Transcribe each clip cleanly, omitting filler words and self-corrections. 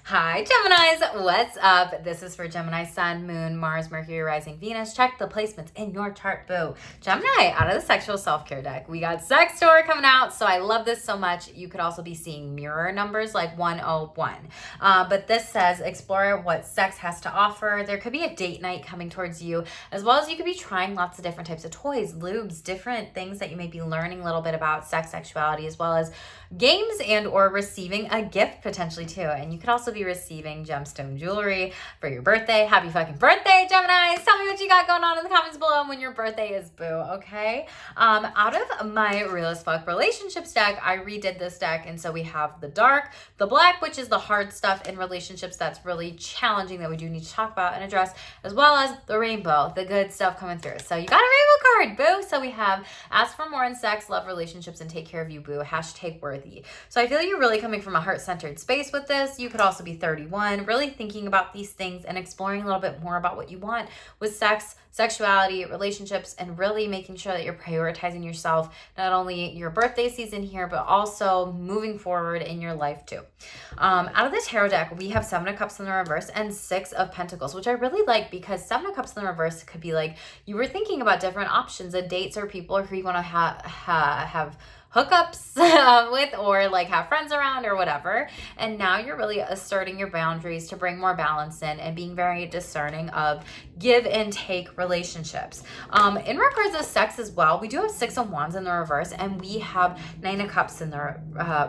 Hi, Geminis. What's up? This is for Gemini, Sun, Moon, Mars, Mercury, Rising, Venus. Check the placements in your chart, boo. Gemini, out of the sexual self-care deck, we got Sex Tour coming out, so I love this so much. You could also be seeing mirror numbers like 101. But this says explore what sex has to offer. There could be a date night coming towards you, as well as you could be trying lots of different types of toys, lubes, different things that you may be learning a little bit about sex, sexuality, as well as games and or receiving a gift potentially too. And you could also be receiving gemstone jewelry for your birthday. Happy fucking birthday, Gemini. Tell me what you got going on in the comments below when your birthday is, boo, okay? Out of my Real as Fuck relationships deck, I redid this deck, and so we have the dark, the black, which is the hard stuff in relationships that's really challenging that we do need to talk about and address, as well as the rainbow, the good stuff coming through. So you got a rainbow card, boo. So we have ask for more in sex, love relationships, and take care of you, boo. Hashtag worthy. So I feel like you're really coming from a heart-centered space with this. You could also be 31, really thinking about these things and exploring a little bit more about what you want with sex, sexuality, relationships, and really making sure that you're prioritizing yourself, not only your birthday season here, but also moving forward in your life too. Out of the tarot deck, we have 7 of Cups in the reverse and 6 of Pentacles, which I really like because 7 of Cups in the reverse could be like you were thinking about different options of dates or people who you want to have hookups with, or like have friends around or whatever. And now you're really asserting your boundaries to bring more balance in and being very discerning of give and take relationships. In regards to sex as well, we do have 6 of Wands in the reverse and we have 9 of Cups in the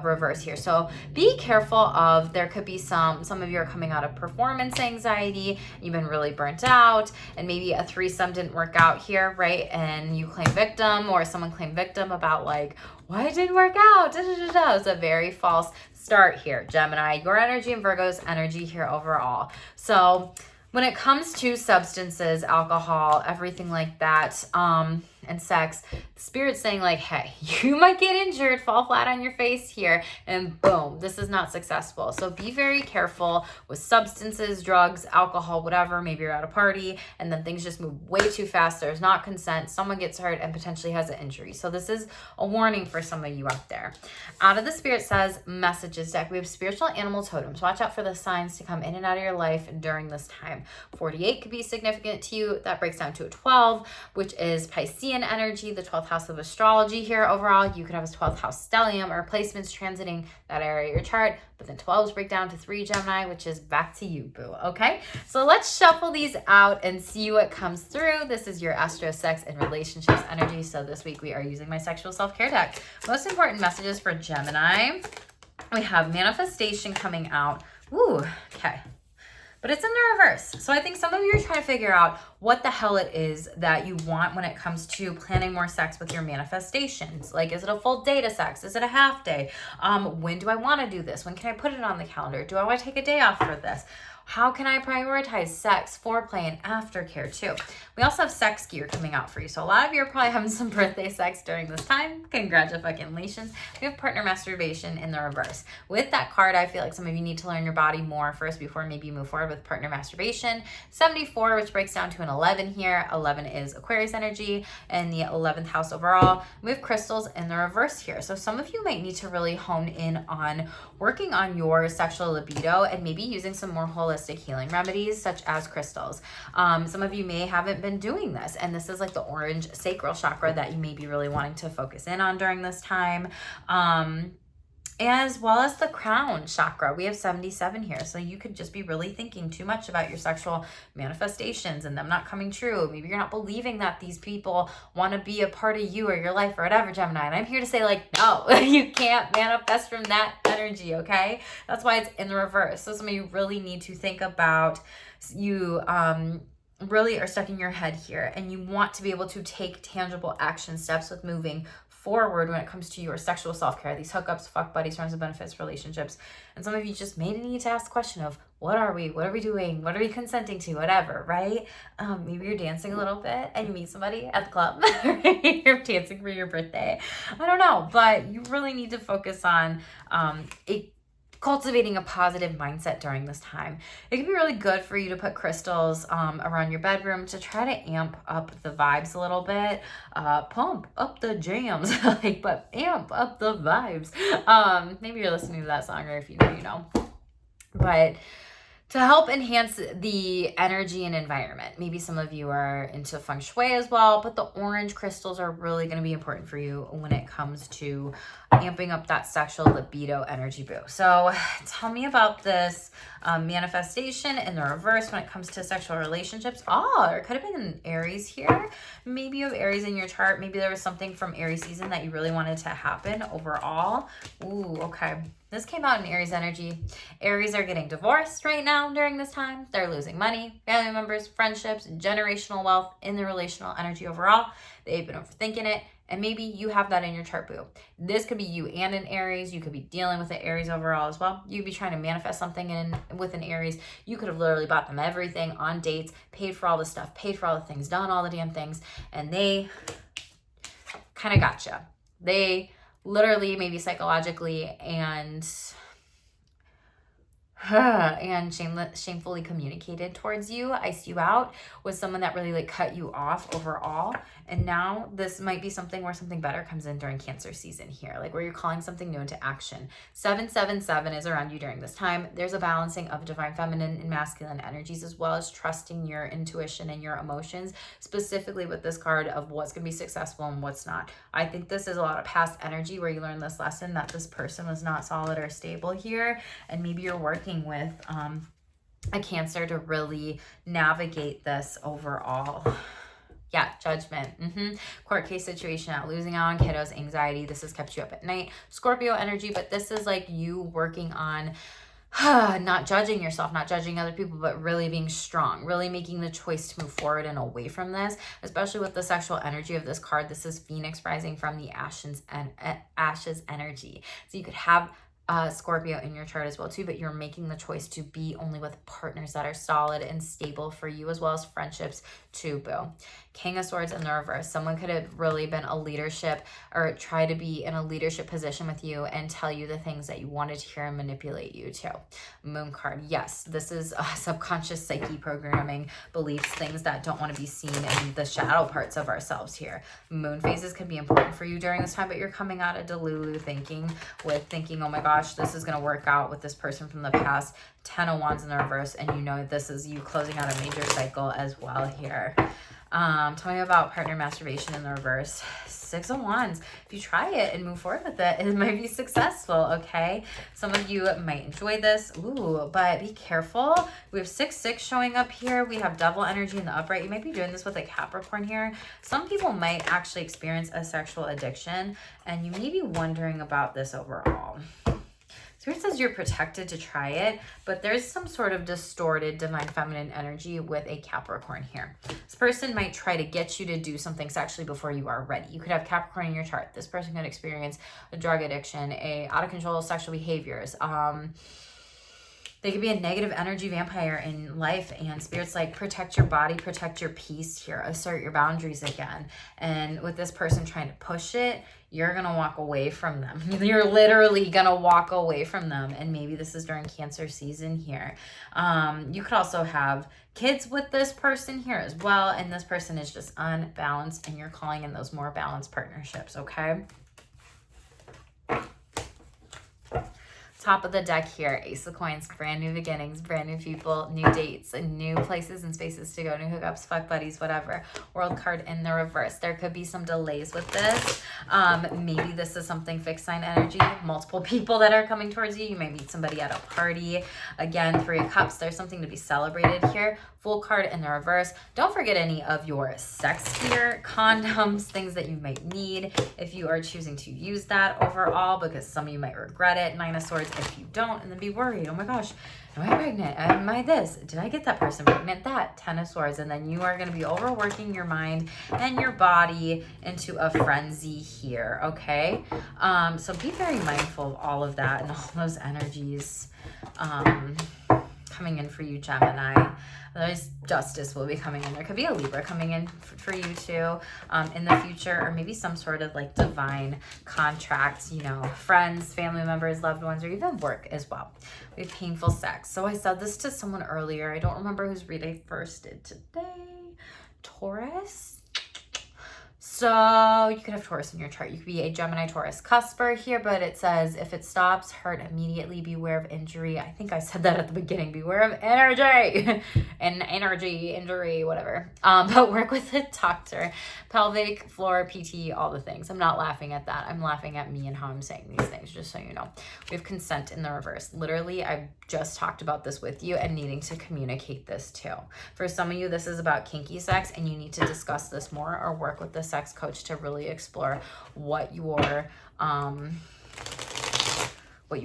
reverse here. So be careful of, there could be some of you are coming out of performance anxiety, you've been really burnt out, and maybe a threesome didn't work out here, right? And you claim victim, or someone claimed victim about like, why it didn't work out. It's a very false start here, Gemini. Your energy and Virgo's energy here overall. So when it comes to substances, alcohol, everything like that, and sex, the Spirit's saying like, hey, you might get injured, fall flat on your face here, and boom, this is not successful. So be very careful with substances, drugs, alcohol, whatever. Maybe you're at a party and then things just move way too fast. There's not consent. Someone gets hurt and potentially has an injury. So this is a warning for some of you out there. Out of the Spirit says messages deck, we have spiritual animal totems. Watch out for the signs to come in and out of your life during this time. 48 could be significant to you. That breaks down to a 12, which is Piscean energy, the 12th house of astrology here overall. You could have a 12th house stellium or placements transiting that area of your chart, but then 12s break down to 3, Gemini, which is back to you, boo. Okay, so let's shuffle these out and see what comes through. This is your astro, sex, and relationships energy. So this week we are using my sexual self-care deck. Most important messages for Gemini. We have manifestation coming out. Ooh, okay. But it's in the reverse. So I think some of you are trying to figure out what the hell it is that you want when it comes to planning more sex with your manifestations. Like, is it a full day to sex? Is it a half day? When do I want to do this? When can I put it on the calendar? Do I want to take a day off for this? How can I prioritize sex, foreplay, and aftercare too? We also have sex gear coming out for you. So a lot of you are probably having some birthday sex during this time. Congratulations. We have partner masturbation in the reverse. With that card, I feel like some of you need to learn your body more first before maybe you move forward with partner masturbation. 74, which breaks down to an 11 here. 11 is Aquarius energy and the 11th house overall. We have crystals in the reverse here. So some of you might need to really hone in on working on your sexual libido and maybe using some more holistic healing remedies such as crystals. Some of you may haven't been doing this, and this is like the orange sacral chakra that you may be really wanting to focus in on during this time. As well as the crown chakra. We have 77 here. So you could just be really thinking too much about your sexual manifestations and them not coming true. Maybe you're not believing that these people want to be a part of you or your life or whatever, Gemini. And I'm here to say like, no, you can't manifest from that energy, okay? That's why it's in the reverse. So some of you really need to think about you really are stuck in your head here and you want to be able to take tangible action steps with moving forward when it comes to your sexual self-care, these hookups, fuck buddies, friends with benefits, relationships. And some of you just may need to ask the question of what are we doing? What are we consenting to? Whatever, right? Maybe you're dancing a little bit and you meet somebody at the club. You're dancing for your birthday. I don't know, but you really need to focus on cultivating a positive mindset during this time. It can be really good for you to put crystals around your bedroom to try to amp up the vibes a little bit, pump up the jams, but amp up the vibes. Maybe you're listening to that song, or if you know, you know. But to help enhance the energy and environment, maybe some of you are into feng shui as well, but the orange crystals are really going to be important for you when it comes to amping up that sexual libido energy boost. So tell me about this manifestation in the reverse when it comes to sexual relationships. Oh, there could have been an Aries here. Maybe you have Aries in your chart. Maybe there was something from Aries season that you really wanted to happen overall. Ooh, okay. This came out in Aries energy. Aries are getting divorced right now during this time. They're losing money, family members, friendships, generational wealth in the relational energy overall. They've been overthinking it. And maybe you have that in your chart, boo. This could be you and an Aries. You could be dealing with an Aries overall as well. You could be trying to manifest something with an Aries. You could have literally bought them everything on dates, paid for all the stuff, paid for all the things, done all the damn things. And they kind of gotcha. They literally, maybe psychologically and shamefully communicated towards you, iced you out, was someone that really like cut you off overall. And now this might be something where something better comes in during Cancer season here, like where you're calling something new into action. 777 is around you during this time. There's a balancing of divine feminine and masculine energies, as well as trusting your intuition and your emotions, specifically with this card of what's going to be successful and what's not. I think this is a lot of past energy where you learned this lesson that this person was not solid or stable here, and maybe you're working with a Cancer to really navigate this overall. Yeah, judgment. Court case situation, not losing out on kiddos, anxiety. This has kept you up at night. Scorpio energy, but this is like you working on not judging yourself, not judging other people, but really being strong, really making the choice to move forward and away from this, especially with the sexual energy of this card. This is Phoenix rising from the ashes energy. So you could have Scorpio in your chart as well too, but you're making the choice to be only with partners that are solid and stable for you, as well as friendships too, boo. King of Swords in the reverse. Someone could have really been a leadership or try to be in a leadership position with you and tell you the things that you wanted to hear and manipulate you too. Moon card. Yes, this is subconscious psyche programming, beliefs, things that don't want to be seen in the shadow parts of ourselves here. Moon phases could be important for you during this time, but you're coming out of Delulu thinking, oh my gosh, this is going to work out with this person from the past. 10 of Wands in the reverse, and you know this is you closing out a major cycle as well here. Tell me about partner masturbation in the reverse. 6 of Wands. If you try it and move forward with it, it might be successful, okay? Some of you might enjoy this. Ooh, but be careful. We have 6-6 showing up here. We have double energy in the upright. You might be doing this with a Capricorn here. Some people might actually experience a sexual addiction, and you may be wondering about this overall. Spirit says you're protected to try it, but there's some sort of distorted divine feminine energy with a Capricorn here. This person might try to get you to do something sexually before you are ready. You could have Capricorn in your chart. This person could experience a drug addiction, a out of control sexual behaviors. They could be a negative energy vampire in life, and Spirit's like, protect your body, protect your peace here, assert your boundaries again. And with this person trying to push it, you're going to walk away from them. You're literally going to walk away from them. And maybe this is during Cancer season here. You could also have kids with this person here as well. And this person is just unbalanced, and you're calling in those more balanced partnerships, okay? Top of the deck here, Ace of Coins, brand new beginnings, brand new people, new dates, and new places and spaces to go, new hookups, fuck buddies, whatever. World card in the reverse. There could be some delays with this. Maybe this is something fixed sign energy, multiple people that are coming towards you. You might meet somebody at a party. Again, 3 of Cups, there's something to be celebrated here. Full card in the reverse. Don't forget any of your sex here, condoms, things that you might need if you are choosing to use that overall, because some of you might regret it. 9 of Swords if you don't, and then be worried. Oh my gosh, am I pregnant? Am I this? Did I get that person pregnant? That. 10 of Swords. And then you are going to be overworking your mind and your body into a frenzy here, okay? So be very mindful of all of that and all those energies coming in for you, Gemini. Otherwise, justice will be coming in. There could be a Libra coming in for you too in the future, or maybe some sort of like divine contract, you know, friends, family members, loved ones, or even work as well. We have painful sex. So I said this to someone earlier. I don't remember whose read I first did today. Taurus. So you could have Taurus in your chart. You could be a Gemini Taurus cusper here, but it says if it stops, hurt immediately, beware of injury. I think I said that at the beginning. Beware of energy and injury, whatever. But work with a doctor, pelvic floor, PT, all the things. I'm not laughing at that. I'm laughing at me and how I'm saying these things, just so you know. We have consent in the reverse. Literally, I just talked about this with you and needing to communicate this too. For some of you, this is about kinky sex and you need to discuss this more or work with the sex coach to really explore what you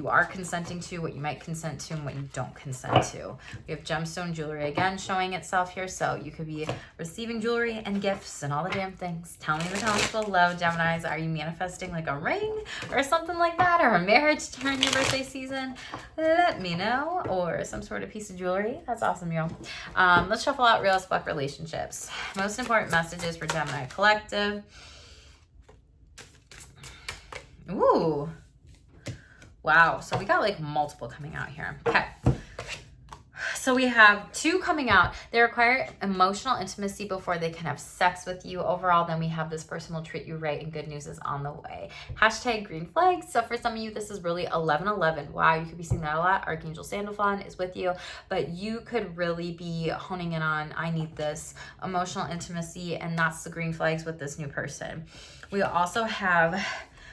are consenting to, what you might consent to, and what you don't consent to. We have gemstone jewelry again showing itself here. So you could be receiving jewelry and gifts and all the damn things. Tell me in the comments below, Geminis, are you manifesting like a ring or something like that, or a marriage during your birthday season? Let me know. Or some sort of piece of jewelry. That's awesome, y'all. Let's shuffle out real as fuck relationships. Most important messages for Gemini Collective. Ooh. Wow, so we got like multiple coming out here. Okay. So we have 2 coming out. They require emotional intimacy before they can have sex with you. Overall, then we have this person will treat you right and good news is on the way. Hashtag green flags. So for some of you, this is really 1111. Wow, you could be seeing that a lot. Archangel Sandalphon is with you, but you could really be honing in on, I need this emotional intimacy, and that's the green flags with this new person. We also have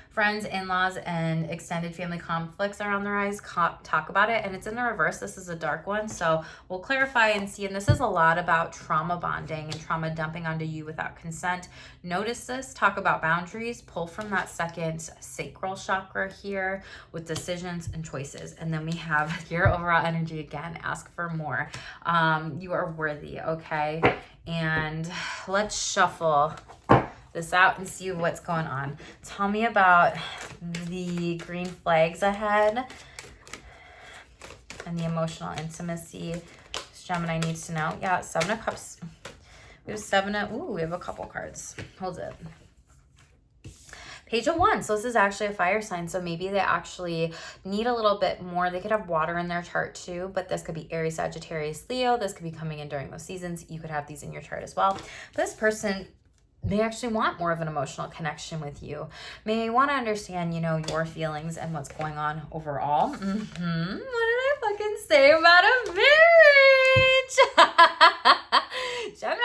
friends, in-laws, and extended family conflicts are on the rise. Talk about it. And it's in the reverse. This is a dark one. So we'll clarify and see. And this is a lot about trauma bonding and trauma dumping onto you without consent. Notice this. Talk about boundaries. Pull from that second sacral chakra here with decisions and choices. And then we have your overall energy again. Ask for more. You are worthy, okay? And let's shuffle this out and see what's going on. Tell me about the green flags ahead and the emotional intimacy Gemini needs to know. Yeah, 7 of Cups. We have we have a couple cards. Hold it. Page of Wands. So this is actually a fire sign. So maybe they actually need a little bit more. They could have water in their chart too, but this could be Aries, Sagittarius, Leo. This could be coming in during those seasons. You could have these in your chart as well. But this person, they actually want more of an emotional connection with you. May want to understand, you know, your feelings and what's going on overall. What did I fucking say about a marriage? Gemini.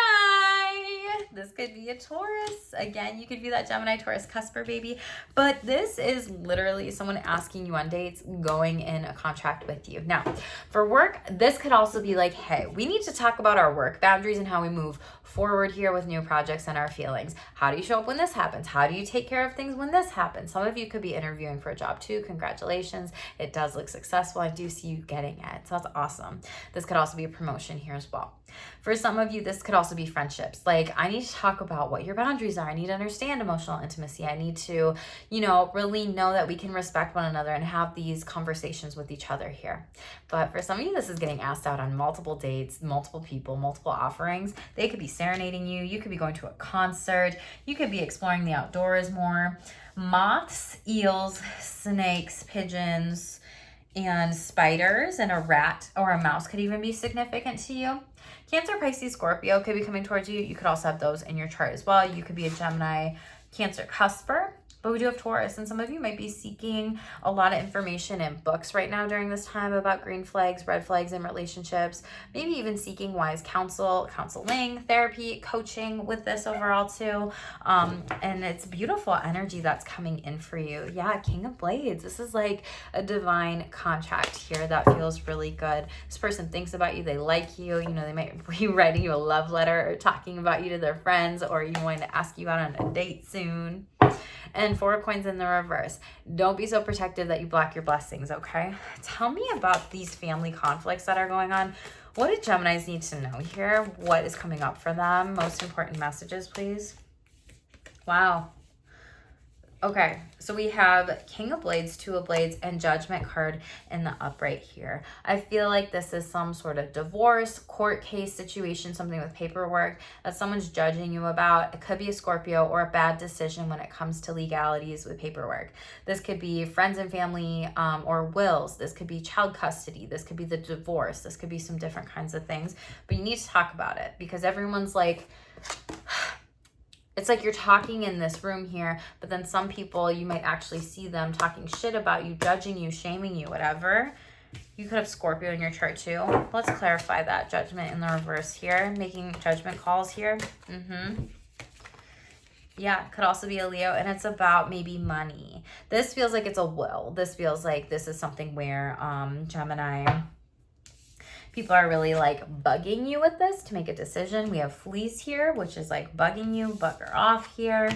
This could be a Taurus. Again, you could be that Gemini Taurus cusper baby. But this is literally someone asking you on dates, going in a contract with you. Now, for work, this could also be like, hey, we need to talk about our work boundaries and how we move forward here with new projects and our feelings. How do you show up when this happens? How do you take care of things when this happens? Some of you could be interviewing for a job too. Congratulations. It does look successful. I do see you getting it. So that's awesome. This could also be a promotion here as well. For some of you, this could also be friendships. Like, I need to talk about what your boundaries are. I need to understand emotional intimacy. I need to, you know, really know that we can respect one another and have these conversations with each other here. But for some of you, this is getting asked out on multiple dates, multiple people, multiple offerings. They could be serenading you. You could be going to a concert. You could be exploring the outdoors more. Moths, eels, snakes, pigeons, and spiders, and a rat or a mouse could even be significant to you. Cancer, Pisces, Scorpio could be coming towards you. You could also have those in your chart as well. You could be a Gemini, Cancer, cusper. But we do have Taurus, and some of you might be seeking a lot of information in books right now during this time about green flags, red flags in relationships, maybe even seeking wise counsel, counseling, therapy, coaching with this overall too. And it's beautiful energy that's coming in for you. Yeah, King of Blades. This is like a divine contract here that feels really good. This person thinks about you. They like you. You know, they might be writing you a love letter or talking about you to their friends, or even wanting to ask you out on a date soon. And 4 of Coins in the reverse. Don't be so protective that you block your blessings, okay? Tell me about these family conflicts that are going on. What do Geminis need to know here? What is coming up for them? Most important messages, please. Wow. Okay, so we have King of Blades, 2 of Blades, and Judgment card in the upright here. I feel like this is some sort of divorce, court case situation, something with paperwork that someone's judging you about. It could be a Scorpio or a bad decision when it comes to legalities with paperwork. This could be friends and family or wills. This could be child custody. This could be the divorce. This could be some different kinds of things. But you need to talk about it because everyone's like... It's like you're talking in this room here, but then some people, you might actually see them talking shit about you, judging you, shaming you, whatever. You could have Scorpio in your chart too. Let's clarify that. Judgment in the reverse here. Making judgment calls here. Yeah, could also be a Leo, and it's about maybe money. This feels like it's a will. This feels like this is something where Gemini, people are really like bugging you with this to make a decision. We have fleece here, which is like bugging you, bugger off here.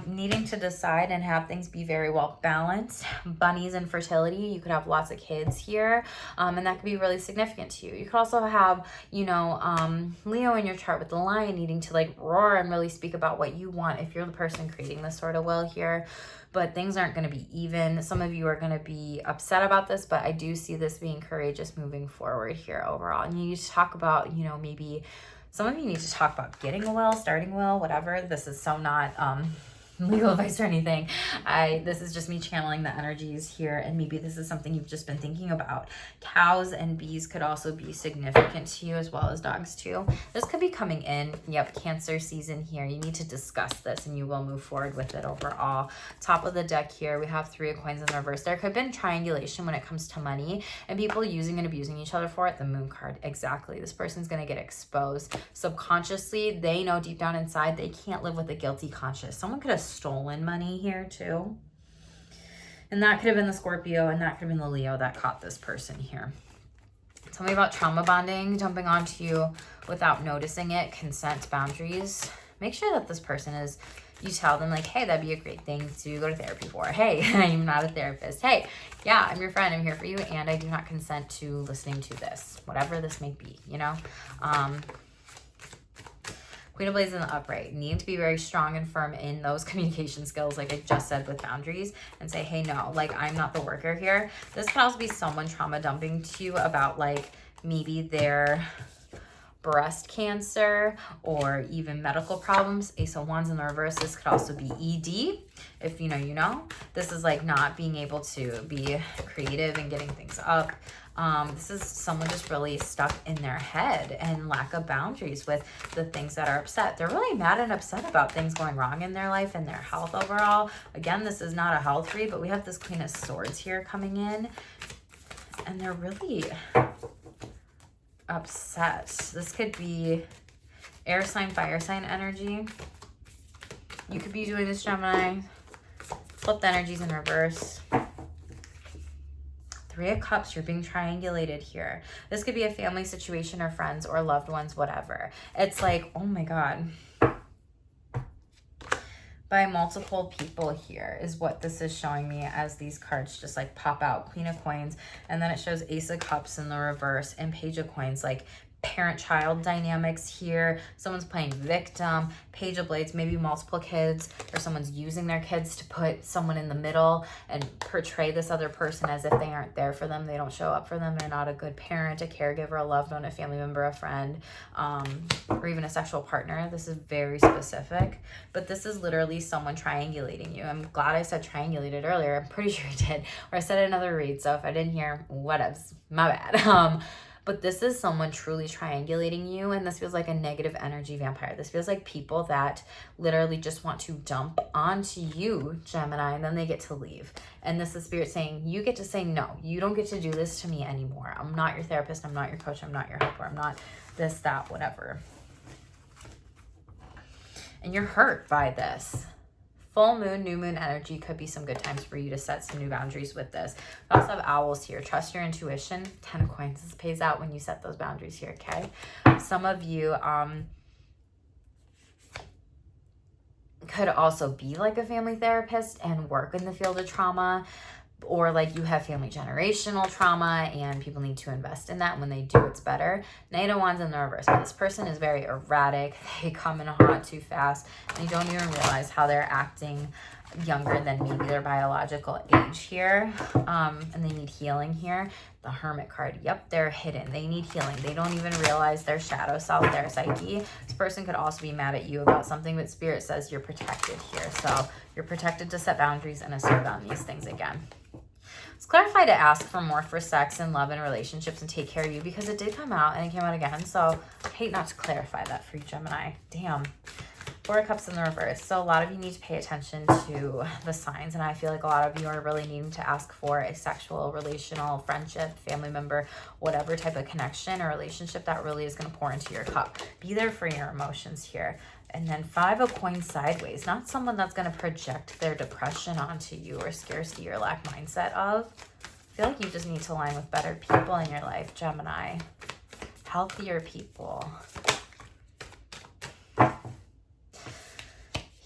Needing to decide and have things be very well balanced. Bunnies and fertility, you could have lots of kids here, and that could be really significant to you. You could also have, you know, Leo in your chart with the lion needing to like roar and really speak about what you want if you're the person creating this sort of will here. But things aren't going to be even. Some of you are going to be upset about this, but I do see this being courageous moving forward here overall. And you need to talk about, you know, maybe some of you need to talk about getting a will, starting a will, whatever. This is so not legal advice or anything. This is just me channeling the energies here, and maybe this is something you've just been thinking about. Cows and bees could also be significant to you, as well as dogs too. This could be coming in. Yep, Cancer season here. You need to discuss this, and you will move forward with it overall. Top of the deck here, we have 3 of coins in reverse. There could have been triangulation when it comes to money, and people using and abusing each other for it. The moon card, exactly. This person's going to get exposed. Subconsciously, they know deep down inside they can't live with a guilty conscience. Someone could have stolen money here too, and that could have been the Scorpio, and that could have been the Leo that caught this person here. Tell me about trauma bonding, jumping onto you without noticing it, consent, boundaries. Make sure that this person is, you tell them like, hey, that'd be a great thing to go to therapy for. Hey, I'm not a therapist. Hey, yeah, I'm your friend, I'm here for you, and I do not consent to listening to this, whatever this may be, you know. Queen of Blades in the upright. Need to be very strong and firm in those communication skills, like I just said, with boundaries, and say, hey, no, like, I'm not the worker here. This could also be someone trauma dumping to you about like maybe their breast cancer or even medical problems. Ace of Wands in the reverse. This could also be ED. If you know, you know. This is like not being able to be creative and getting things up. This is someone just really stuck in their head and lack of boundaries with the things that are upset. They're really mad and upset about things going wrong in their life and their health overall. Again, this is not a health read, but we have this Queen of Swords here coming in, and they're really upset. This could be air sign, fire sign energy. You could be doing this, Gemini. Flip the energies in reverse. 3 of Cups, you're being triangulated here. This could be a family situation or friends or loved ones, whatever. It's like, oh my God. By multiple people here is what this is showing me as these cards just like pop out. Queen of Coins, and then it shows Ace of Cups in the reverse and Page of Coins, like parent-child dynamics here. Someone's playing victim. Page of Blades, maybe multiple kids, or someone's using their kids to put someone in the middle and portray this other person as if they aren't there for them. They don't show up for them. They're not a good parent, a caregiver, a loved one, a family member, a friend, or even a sexual partner. This is very specific, but this is literally someone triangulating you. I'm glad I said triangulated earlier. I'm pretty sure I did, or I said another read. So if I didn't hear, whatevs, my bad. But this is someone truly triangulating you, and this feels like a negative energy vampire. This feels like people that literally just want to dump onto you, Gemini, and then they get to leave. And this is Spirit saying, you get to say, no, you don't get to do this to me anymore. I'm not your therapist. I'm not your coach. I'm not your helper. I'm not this, that, whatever. And you're hurt by this. Full moon, new moon energy could be some good times for you to set some new boundaries with this. We also have owls here. Trust your intuition. 10 of Coins. This pays out when you set those boundaries here, okay? Some of you could also be like a family therapist and work in the field of trauma, or like you have family generational trauma and people need to invest in that. And when they do, it's better. Knight of Wands in the reverse. But this person is very erratic. They come in hot too fast, and you don't even realize how they're acting younger than maybe their biological age here. And they need healing here. The Hermit card. Yep, they're hidden. They need healing. They don't even realize their shadow self, their psyche. This person could also be mad at you about something, but Spirit says you're protected here. So you're protected to set boundaries and assert on these things again. Let's clarify to ask for more for sex and love and relationships and take care of you, because it did come out and it came out again. So I hate not to clarify that for you, Gemini. Damn. Four of Cups in the reverse. So a lot of you need to pay attention to the signs, and I feel like a lot of you are really needing to ask for a sexual, relational, friendship, family member, whatever type of connection or relationship that really is going to pour into your cup. Be there for your emotions here. And then Five of Coins sideways. Not someone that's going to project their depression onto you or scarcity or lack mindset of. I feel like you just need to align with better people in your life, Gemini. Healthier people.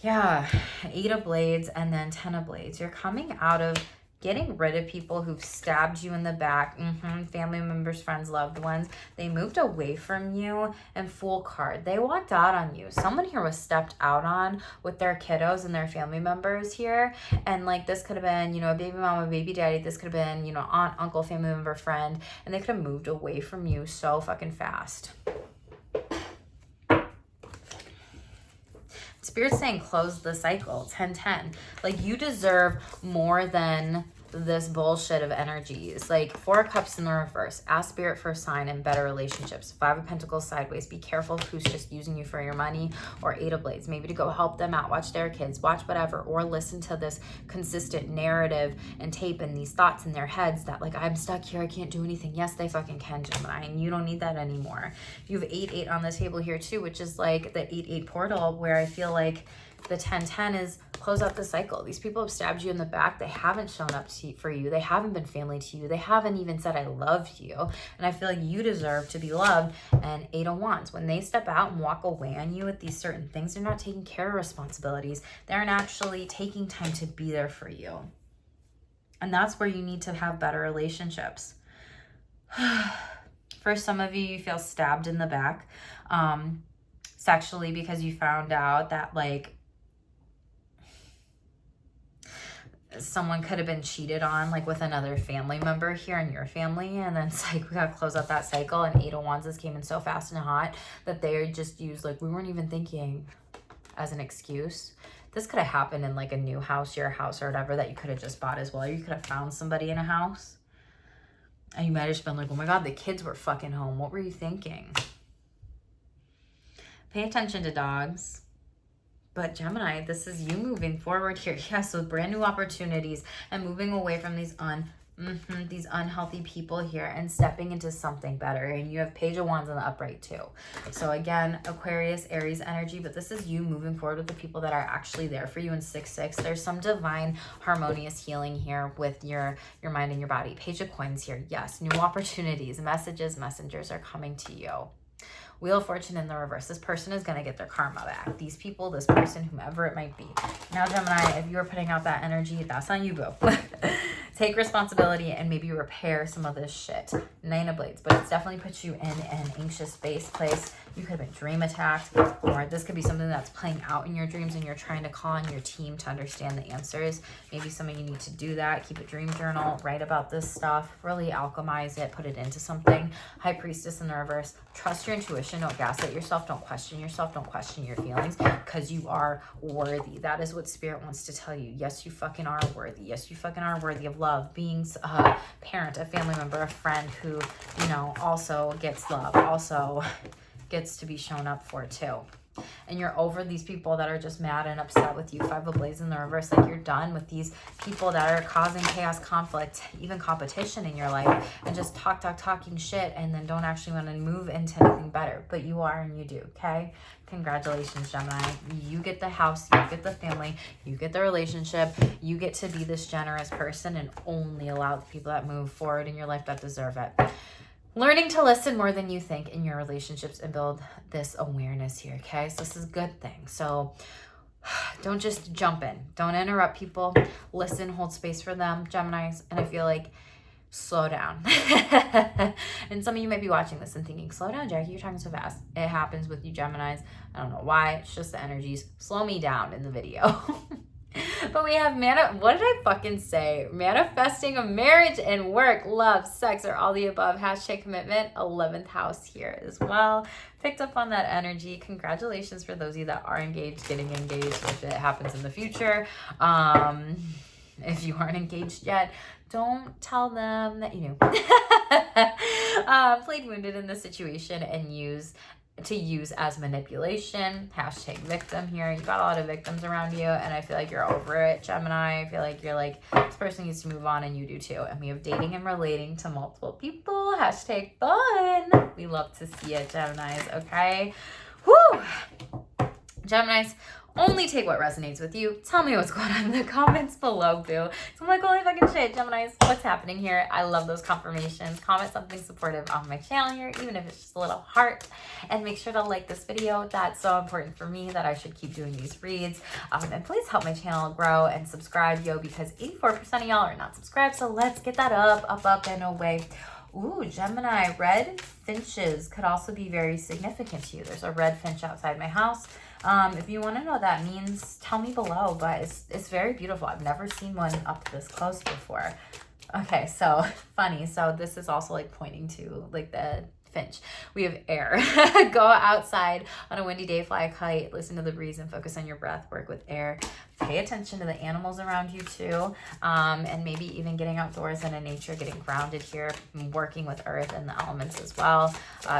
Yeah, 8 of Blades and then 10 of Blades. You're coming out of getting rid of people who've stabbed you in the back. Family members, friends, loved ones. They moved away from you. And Fool card. They walked out on you. Someone here was stepped out on with their kiddos and their family members here. And like this could have been, you know, a baby mama, baby daddy. This could have been, you know, aunt, uncle, family member, friend. And they could have moved away from you so fucking fast. Spirit's saying close the cycle, 10-10. Like, you deserve more than this bullshit of energies. Like, 4 of Cups in the reverse. Ask Spirit for a sign in better relationships. 5 of Pentacles sideways. Be careful who's just using you for your money. Or 8 of Blades. Maybe to go help them out. Watch their kids. Watch whatever. Or listen to this consistent narrative and tape and these thoughts in their heads that, like, I'm stuck here. I can't do anything. Yes, they fucking can, Gemini. And you don't need that anymore. You have 8-8 on the table here, too, which is like the 8-8 portal, where I feel like the 10-10 is close out the cycle. These people have stabbed you in the back. They haven't shown up for you. They haven't been family to you. They haven't even said, I love you. And I feel like you deserve to be loved. And 8 of Wands, when they step out and walk away on you with these certain things, they're not taking care of responsibilities. They aren't actually taking time to be there for you. And that's where you need to have better relationships. For some of you, you feel stabbed in the back sexually because you found out that, like, someone could have been cheated on, like, with another family member here in your family. And then it's like, we got to close out that cycle. And 8 of Wands just came in so fast and hot that they just used, like, we weren't even thinking, as an excuse. This could have happened in, like, a new house, your house or whatever, that you could have just bought as well. You could have found somebody in a house. And you might have just been like, oh my God, the kids were fucking home. What were you thinking? Pay attention to dogs. But Gemini, this is you moving forward here. Yes, with brand new opportunities and moving away from these unhealthy people here and stepping into something better. And you have Page of Wands on the upright too. So again, Aquarius, Aries energy, but this is you moving forward with the people that are actually there for you in 6-6. There's some divine harmonious healing here with your mind and your body. Page of Coins here. Yes, new opportunities, messages, messengers are coming to you. Wheel of Fortune in the reverse. This person is going to get their karma back. These people, this person, whomever it might be. Now, Gemini, if you are putting out that energy, that's on you, boo. Take responsibility and maybe repair some of this shit. 9 of Blades, but it's definitely put you in an anxious space place. You could have been dream attacked, or this could be something that's playing out in your dreams and you're trying to call on your team to understand the answers. Maybe some of you need to do that. Keep a dream journal, write about this stuff, really alchemize it, put it into something. High Priestess in the reverse. Trust your intuition. Don't gaslight yourself. Don't question yourself. Don't question your feelings, because you are worthy. That is what Spirit wants to tell you. Yes, you fucking are worthy. Yes, you fucking are worthy of love, being a parent, a family member, a friend who, you know, also gets love, also gets to be shown up for too. And you're over these people that are just mad and upset with you. 5 of Blades in the reverse. Like, you're done with these people that are causing chaos, conflict, even competition in your life, and just talking shit, and then don't actually want to move into anything better. But you are, and you do. Okay, congratulations, Gemini. You get the house, you get the family, you get the relationship, you get to be this generous person and only allow the people that move forward in your life that deserve it. Learning to listen more than you think in your relationships and build this awareness here, okay? So this is a good thing. So don't just jump in. Don't interrupt people. Listen, hold space for them, Geminis. And I feel like slow down. And some of you might be watching this and thinking, slow down, Jackie, you're talking so fast. It happens with you, Geminis. I don't know why. It's just the energies. Slow me down in the video. But we have what did I fucking say? Manifesting a marriage and work, love, sex, or all the above. # commitment, 11th house here as well. Picked up on that energy. Congratulations for those of you that are engaged, getting engaged if it happens in the future. If you aren't engaged yet, don't tell them that you knew. Played wounded in this situation and use to use as manipulation. Hashtag victim here. You got a lot of victims around you, and I feel like you're over it, Gemini. I feel like you're like, this person needs to move on, and you do too. And we have dating and relating to multiple people. Hashtag fun. We love to see it, Geminis, okay? Woo! Geminis, only take what resonates with you. Tell me what's going on in the comments below, boo. So I'm like, holy fucking shit, Geminis, what's happening here? I love those confirmations. Comment something supportive on my channel here, even if it's just a little heart. And make sure to like this video. That's so important for me that I should keep doing these reads. And please help my channel grow and subscribe, yo, because 84% of y'all are not subscribed. So let's get that up, and away. Ooh, Gemini, red finches could also be very significant to you. There's a red finch outside my house. If you want to know what that means, tell me below, but it's very beautiful. I've never seen one up this close before. Okay, so funny. So this is also like pointing to like the finch. We have air. Go outside on a windy day, fly a kite, listen to the breeze and focus on your breath, work with air. Pay attention to the animals around you too, and maybe even getting outdoors and in nature, getting grounded here, working with earth and the elements as well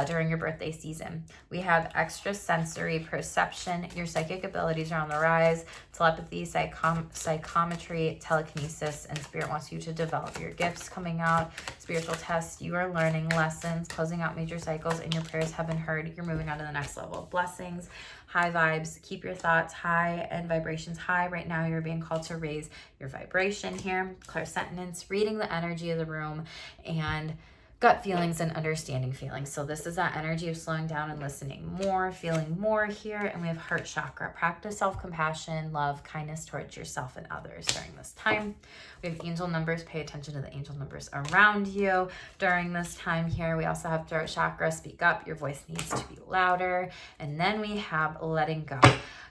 during your birthday season. We have extrasensory perception. Your psychic abilities are on the rise. Telepathy, psychometry, telekinesis, and spirit wants you to develop your gifts coming out. Spiritual tests, you are learning lessons, closing out major cycles, and your prayers have been heard. You're moving on to the next level of blessings. High vibes, keep your thoughts high and vibrations high. Right now, you're being called to raise your vibration here. Clairsentience, reading the energy of the room, and gut feelings and understanding feelings. So this is that energy of slowing down and listening more, feeling more here. And we have heart chakra. Practice self-compassion, love, kindness towards yourself and others during this time. We have angel numbers. Pay attention to the angel numbers around you during this time here. We also have throat chakra. Speak up. Your voice needs to be louder. And then we have letting go.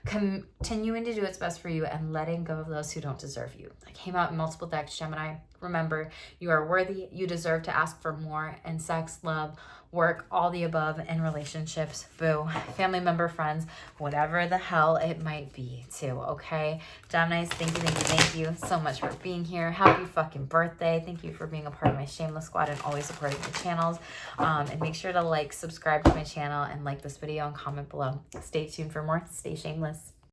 Continuing to do what's best for you and letting go of those who don't deserve you. I came out in multiple decks, Gemini. Remember, you are worthy. You deserve to ask for more in sex, love, work, all the above, and relationships, boo, family member, friends, whatever the hell it might be too, okay? Geminis, thank you so much for being here. Happy fucking birthday. Thank you for being a part of my Shameless squad and always supporting my channels. And make sure to like, subscribe to my channel, and like this video and comment below. Stay tuned for more. Stay shameless.